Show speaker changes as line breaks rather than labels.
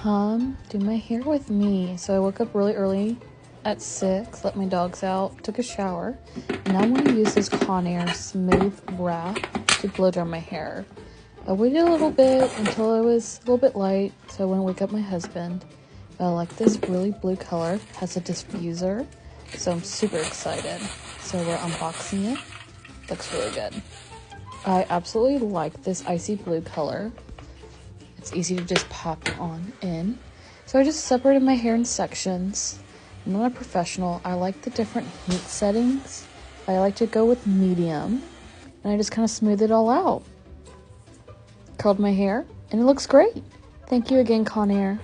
come do my hair with me. So I woke up really early at 6, let my dogs out, took a shower, and now I'm going to use this Conair Smooth Wrap to blow dry my hair. I waited a little bit until it was a little bit light, so I wouldn't wake up my husband. But I like this really blue color, it has a diffuser, so I'm super excited. So we're unboxing it. Looks really good. I absolutely like this icy blue color. It's easy to just pop on in. So I just separated my hair in sections. I'm not a professional. I like the different heat settings. I like to go with medium. And I just kind of smooth it all out. Curled my hair, and it looks great. Thank you again, Conair.